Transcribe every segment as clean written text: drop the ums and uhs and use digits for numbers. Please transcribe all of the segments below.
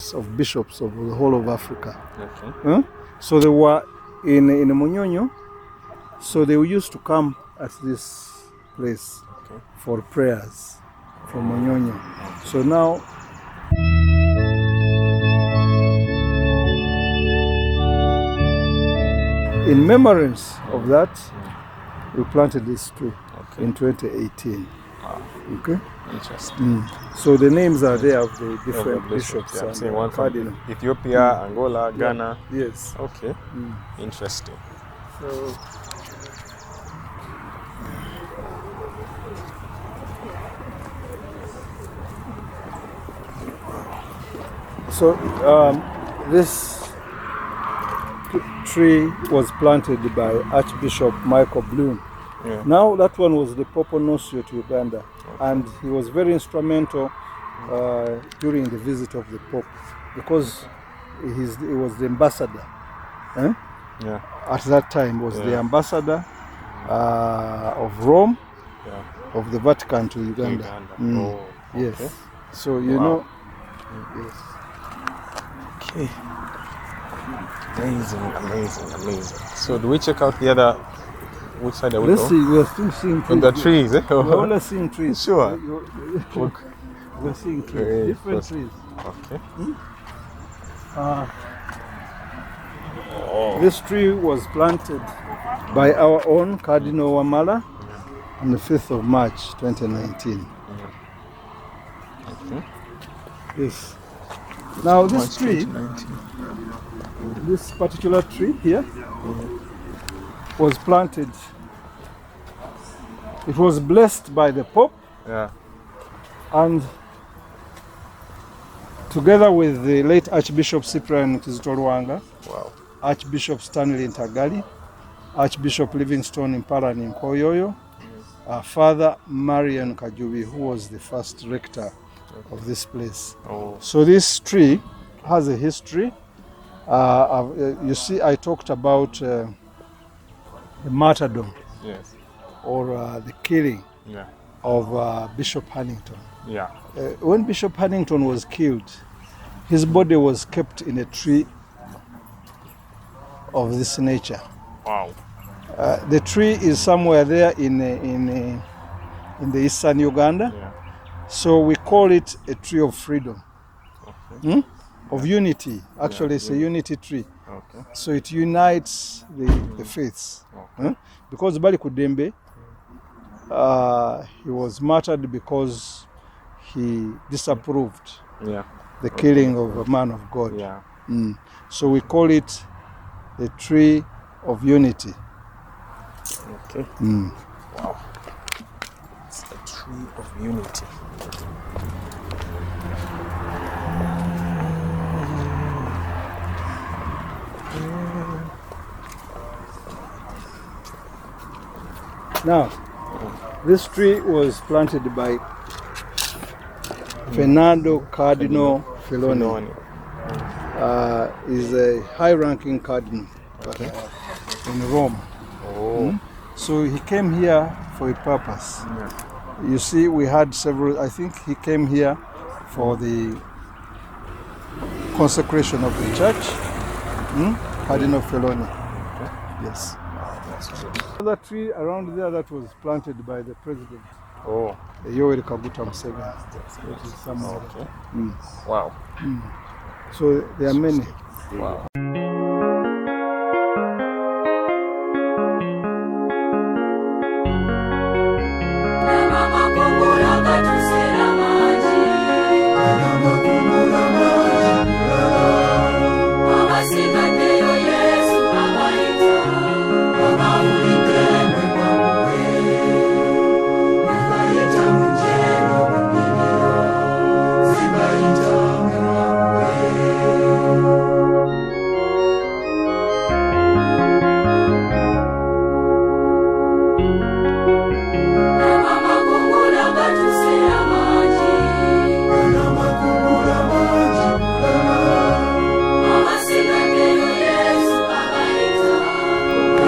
conference of bishops of the whole of Africa. Okay. So they were in Munyonyo. So they used to come at this place for prayers from Munyonyo. So now in remembrance of that, we planted this tree in 2018. Okay. Interesting. So the names are there of the different bishops. Yeah, I'm and seeing one from cardinal. Ethiopia, Angola, Ghana. Yes. Okay. Interesting. So this tree was planted by Archbishop Michael Bloom. Yeah. Now that one was the Papal Nuncio to Uganda, and he was very instrumental during the visit of the Pope, because he was the ambassador. Yeah. At that time was the ambassador of Rome, of the Vatican to Uganda. Oh, okay. Yes. So you know. Yes. Okay. Amazing. So do we check out the other? Which side are we Let's going? see. We are still seeing trees. The trees, eh? We're only seeing trees. Sure. We're seeing trees. Different trees. Okay. This tree was planted by our own Cardinal Wamala on the 5th of March 2019. Okay. Yes. Now this tree, this particular tree here, was planted. It was blessed by the Pope. Yeah. And together with the late Archbishop Cyprian Kizito Lwanga, Archbishop Stanley Ntagali, Archbishop Livingstone Mpalani Nkoyoyo, Father Marian Kajubi, who was the first rector of this place. So this tree has a history. You see, I talked about the martyrdom, or the killing of Bishop Hannington. Yeah. When Bishop Hannington was killed, his body was kept in a tree of this nature. Wow. The tree is somewhere there in the eastern Uganda. Yeah. So we call it a tree of freedom, of unity. Actually, it's a unity tree. Okay. So it unites the faiths. Because Bali Kudembe, he was martyred because he disapproved the killing of a man of God. Yeah. So we call it the tree of unity. Okay. Wow. It's a tree of unity. Now, this tree was planted by Fernando Cardinal Filoni. Is a high-ranking cardinal in Rome. So he came here for a purpose. You see, we had several. I think he came here for the consecration of the church. Cardinal Filoni. Yes. Another tree around there that was planted by the president. Yoweri Kaguta Museveni. Wow. So there are many. Wow.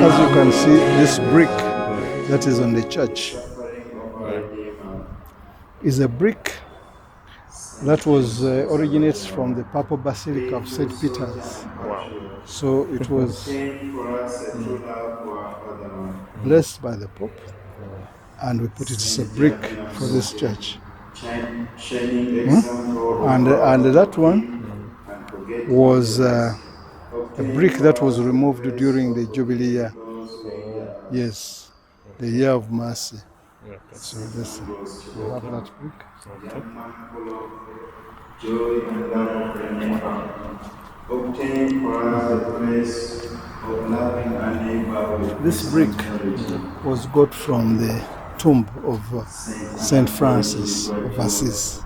As you can see, this brick that is on the church is a brick That was originates from the Papal Basilica of St. Peter's. Wow. So it was blessed by the Pope, and we put it as a brick for this church. And that one was a brick that was removed during the Jubilee year. Yes, the year of mercy. So this, we have that brick. This brick was got from the tomb of Saint Francis of Assisi.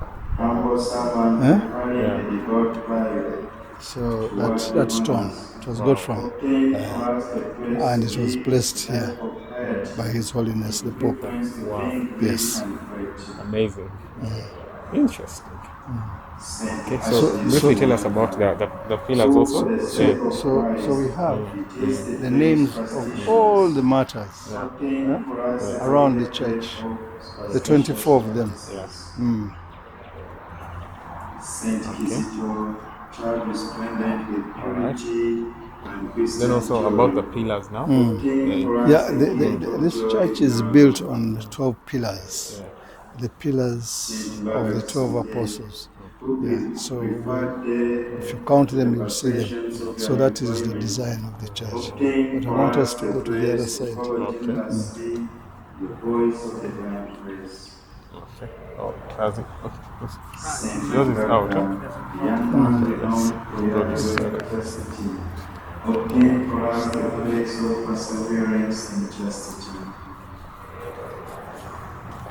So that stone, it was got from, and it was placed here by His Holiness the Pope. Wow. Yes. Amazing. Interesting. Okay, so briefly tell us about the pillars also. So we have the names of all the martyrs around the church, the 24 of them. Yes. Alright. Then also about the pillars now. Yeah, this church is built on 12 pillars, the pillars of the 12 apostles. Yeah, so if you count them, you'll see them. So that is the design of the church. But I want us to go to the other side. Okay. Oh, has it? Okay. Yours is out, huh? Obtain for us the grace of perseverance and chastity.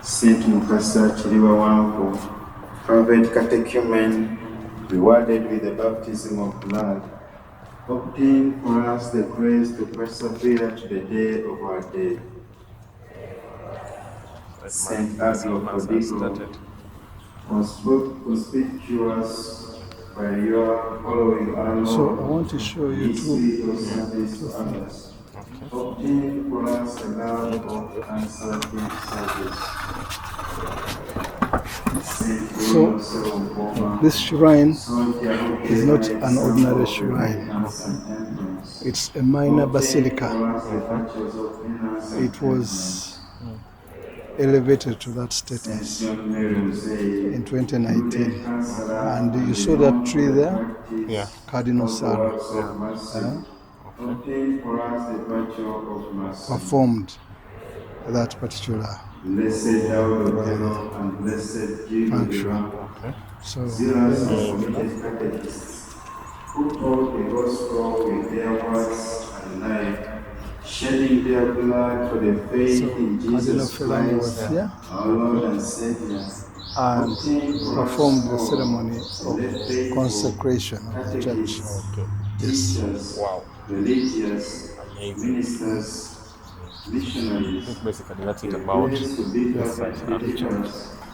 Saint Mukasa Chiriwa Wanko, fervent catechumen, rewarded with the baptism of blood, obtain for us the grace to persevere to the day of our death. Saint Aglo Codigo, conspicuous by your following our So I want to show you two things. Obtain for us the love of answered service. So this shrine is not an ordinary shrine. It's a minor basilica. It was elevated to that status in 2019. And you saw that tree there? Yeah. Cardinal Sarah performed that particular function. So who told the gospel with their words and life, shedding their blood for the faith in Jesus Christ, our Lord and Savior, and performed the ceremony of consecration of the church. teachers, Wow. religious, Amazing. ministers, missionaries, Basically, that's it about to be this side of the church.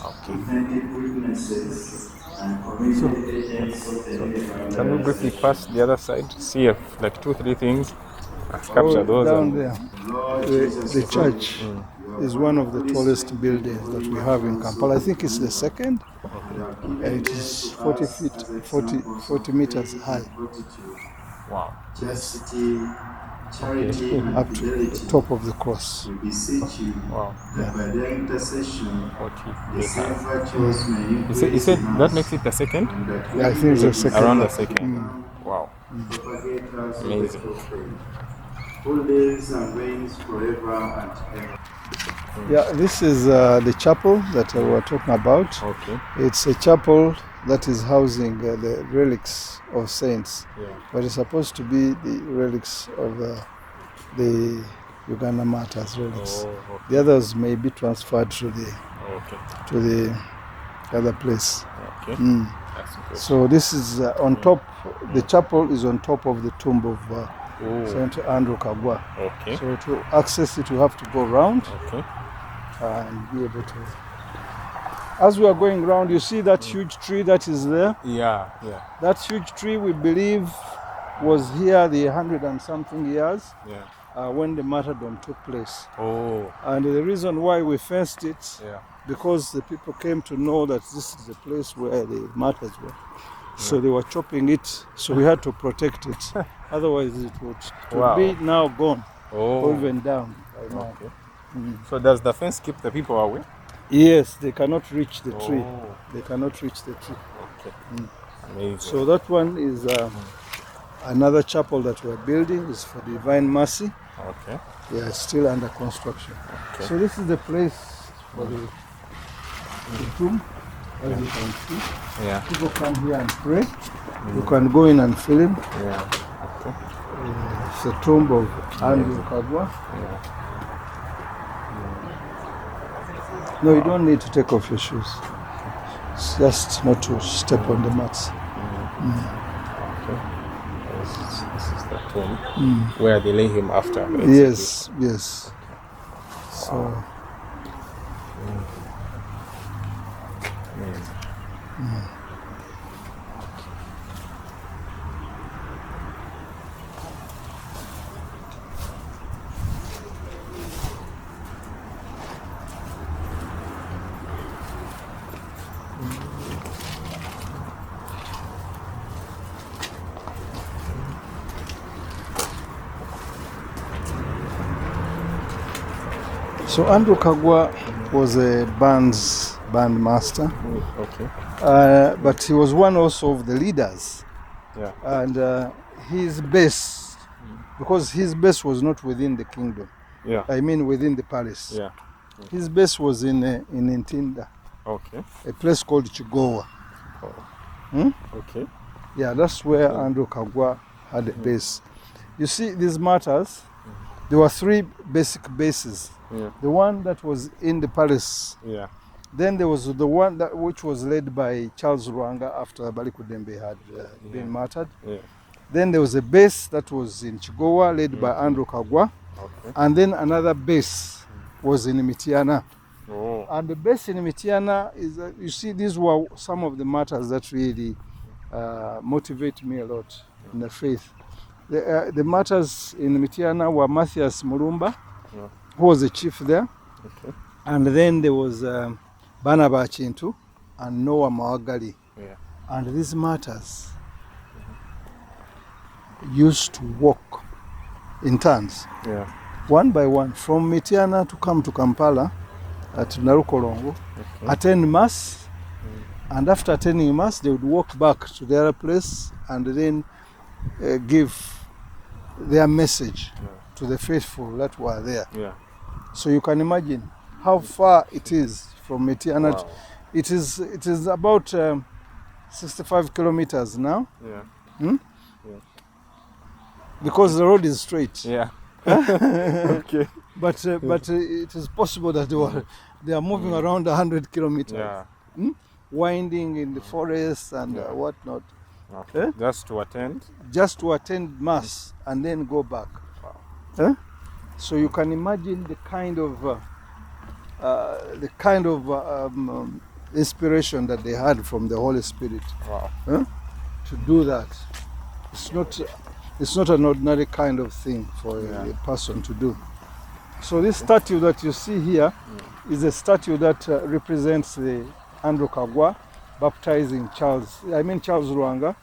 okay. Authentic witnesses and community agents of the universe. Can we briefly pass the other side? See if like 2-3 things. Capture those. Down there, the church is one of the tallest buildings that we have in Kampala. I think it's the second. It is 40 meters high. Wow. Chastity, charity, Up to the top of the cross. we beseech you Wow. that by their intercession, the same virtues may You said that makes it the second? Yeah, I think it's the second. Around the second. Wow. propagate us Amazing. with faith, who lives and reigns forever and ever. Yeah, this is the chapel that we were talking about. Okay. It's a chapel that is housing the relics of saints, Yeah. but it's supposed to be the relics of the Uganda Martyrs relics. Oh, okay. The others may be transferred to the Okay. other place. Okay. That's good. So this is on top. The chapel is on top of the tomb of Saint Andrew Kagwa. Okay. So to access it, you have to go round Okay. and be able to. As we are going round, you see that huge tree that is there. Yeah. Yeah. That huge tree, we believe, was here the 100 and something years, Yeah. when the martyrdom took place. Oh. And the reason why we fenced it, Yeah. because the people came to know that this is the place where the martyrs were. So they were chopping it, so we had to protect it. Otherwise it would be now gone, or even down by now. Okay. So does the fence keep the people away? Yes, they cannot reach the tree. They cannot reach the tree. Okay. Amazing. So that one is another chapel that we're building, is for Divine Mercy. Okay. Yeah, it's still under construction. Okay. So this is the place for the tomb, as you can see. Yeah. People come here and pray. You can go in and fill in. Yeah. Okay. It's a tomb of Andrew Kagwa. Yeah. No, you don't need to take off your shoes. It's just not to step on the mats. Okay. This is the tomb where they lay him after. Yes, yes. So. Amazing. So Andrew Kagwa was a band master, Okay. but he was one also of the leaders. Yeah. And his base, because his base was not within the kingdom. Yeah. I mean within the palace. Yeah. His base was in Ntinda, Okay. a place called Chigowa. Okay. Yeah, that's where Andrew Kagwa had a base. You see, these martyrs, there were three basic bases. Yeah. The one that was in the palace. Yeah. Then there was the one which was led by Charles Rwanga after Balikudembe had been martyred. Yeah. Then there was a base that was in Chigowa led by Andrew Kagwa. Okay. And then another base was in Mitiana. Oh. And the base in Mitiana is, you see, these were some of the martyrs that really motivate me a lot in the faith. The martyrs in Mitiana were Matthias Mulumba, who was the chief there. Okay. And then there was Banaba Chintu and Noah Mawagali. Yeah. And these martyrs used to walk in turns, Yeah. one by one, from Mitiana to come to Kampala at Narukolongo, attend mass, and after attending mass, they would walk back to their place and then give their message to the faithful that were there. Yeah. So you can imagine how far it is from Mitiana. Wow. It is about 65 kilometers now. Yeah. Yeah. Because the road is straight. Yeah. Okay. But it is possible that they are moving around 100 kilometers. Yeah. Winding in the forest and whatnot. Okay. Just to attend? Just to attend mass and then go back. Wow. So you can imagine the kind of inspiration that they had from the Holy Spirit. Wow. To do that. It's not an ordinary kind of thing for a person to do. So this statue that you see here is a statue that represents the Andrew Kagwa baptizing Charles Rwanga,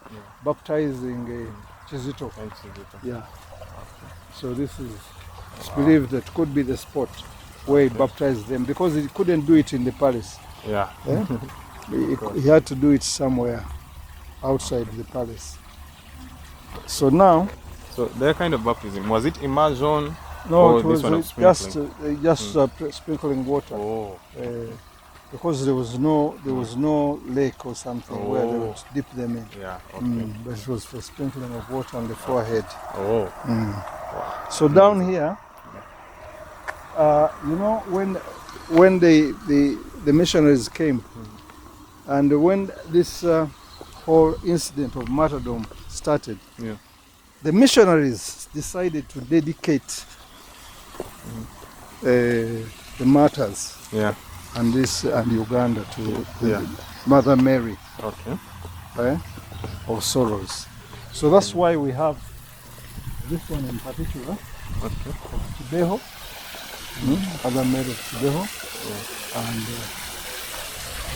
baptizing Kizito. Yeah. So this is, it's believed that could be the spot where he baptized them, because he couldn't do it in the palace. Yeah. He had to do it somewhere outside the palace. So now, so their kind of baptism, was it immersion? No, or it was just sprinkling water. Oh. Because there was no lake or something where they would dip them in. Yeah. Okay. But it was for sprinkling of water on the forehead. Oh. Wow. So down here, you know, when the missionaries came, and when this whole incident of martyrdom started, the missionaries decided to dedicate the martyrs and Uganda to Mother Mary of Sorrows. So that's why we have this one in particular. Okay. Kibeho, Father Mary of Kibeho, and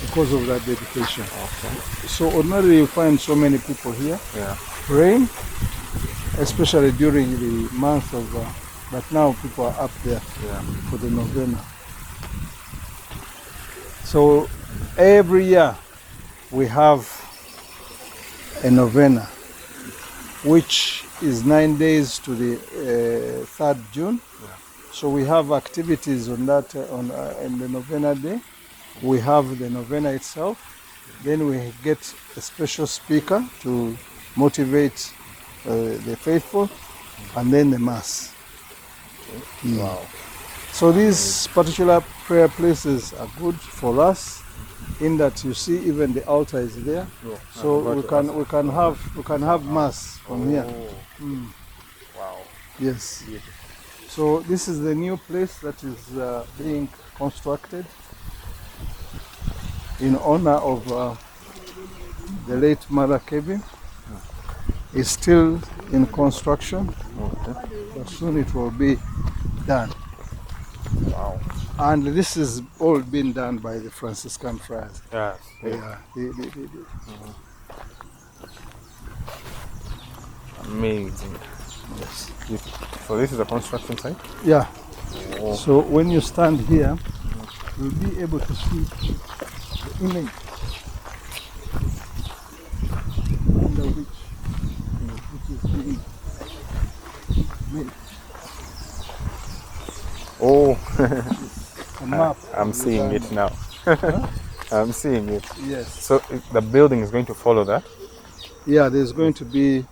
because of that dedication. Okay. So ordinarily you find so many people here Yeah. praying, especially during the month of, but now people are up there for the novena. So every year we have a novena, which is 9 days to the 3rd June. So we have activities on that in the novena day. We have the novena itself. Then we get a special speaker to motivate the faithful, and then the mass. Wow. So these particular prayer places are good for us, in that you see even the altar is there. So we can have mass from here. Wow. Yes. Beautiful. So this is the new place that is being constructed in honor of the late Mother Kevin. It's still in construction, but soon it will be done. Wow. And this is all been done by the Franciscan friars. Yeah. Amazing. Yes. Beautiful. So this is a construction site? Yeah. Oh. So when you stand here, you'll be able to see the image under which is being made. Oh. A map. I'm seeing it now. I'm seeing it. Yes. So the building is going to follow that? Yeah, there's going to be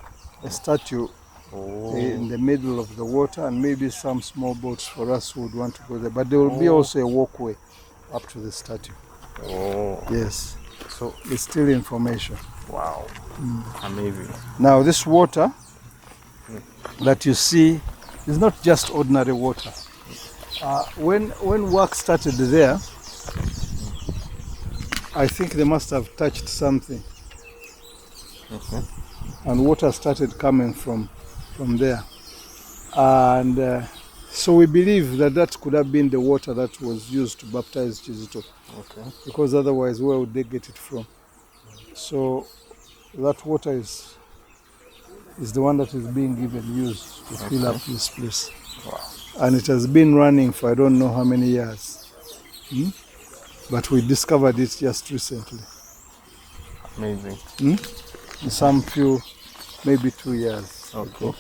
a statue Oh. in the middle of the water, and maybe some small boats for us who would want to go there. But there will be also a walkway up to the statue. Oh. Yes. So It's still information. wow. Amazing. Now this water that you see is not just ordinary water. When work started there, I think they must have touched something, and water started coming from there, and so we believe that could have been the water that was used to baptize Kizito, because otherwise where would they get it from? So that water is the one that is being used to fill up this place. Wow. And it has been running for I don't know how many years. But we discovered it just recently. Amazing. Some few, maybe 2 years. Okay.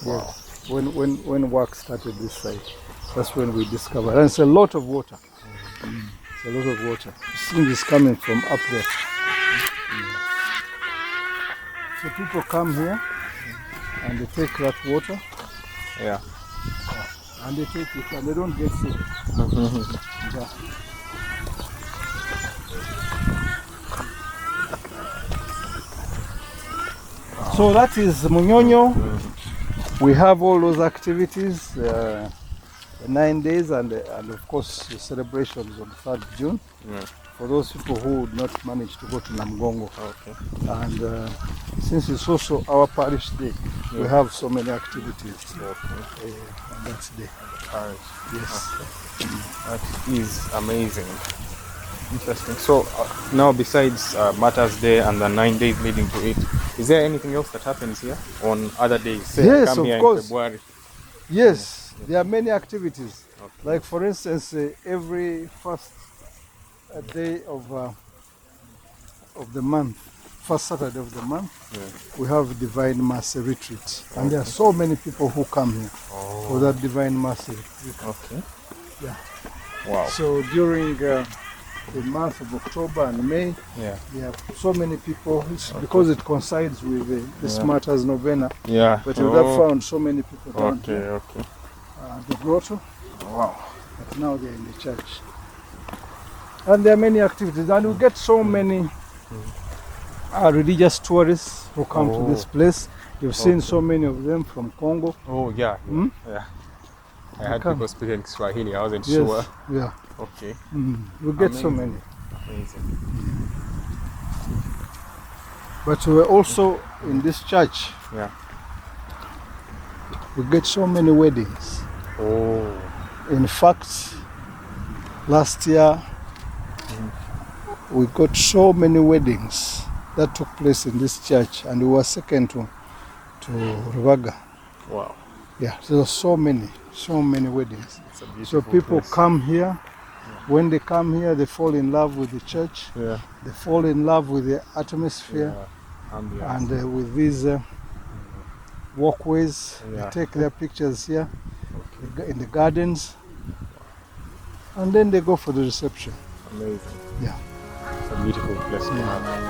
Wow. When work started this side, that's when we discovered. And it's a lot of water. It's a lot of water. The steam is coming from up there. So people come here and they take that water. Yeah. And they take it and they don't get sick. Yeah. So that is Munyonyo. We have all those activities, the 9 days, and of course the celebrations on 3rd June. For those people who would not manage to go to Namgongo. Okay. And since it's also our parish day, we have so many activities on that day. Parish. Yes. That is amazing. Interesting. So now, besides Martyrs Day and the 9 days leading to it, is there anything else that happens here on other days? Say Yes, I come of here course. in February. Yes, there are many activities. Like for instance, every first day of the month, first Saturday of the month, we have Divine Mercy Retreat. And there are so many people who come here for that Divine Mercy Retreat. Okay. Yeah. Wow. So during the month of October and May, there are so many people, because it coincides with the Martyrs Novena. Yeah. But we have found so many people down here. Okay. The grotto. Wow. But now they're in the church. And there are many activities, and we get so many religious tourists who come to this place. You've seen so many of them from Congo. Oh, yeah. Yeah. I had people speaking Swahili, I wasn't Yes, sure. yeah. Okay. We get so many. Amazing. But we're also in this church. Yeah. We get so many weddings. Oh. In fact, last year we got so many weddings that took place in this church, and we were second to Rubaga. Wow. Yeah, there are so many weddings. It's a beautiful So people place. come here. When they come here, they fall in love with the church. Yeah. They fall in love with the atmosphere Ambience. and with these walkways. Yeah. They take their pictures here in the gardens, and then they go for the reception. Amazing. Yeah. It's a beautiful place to have.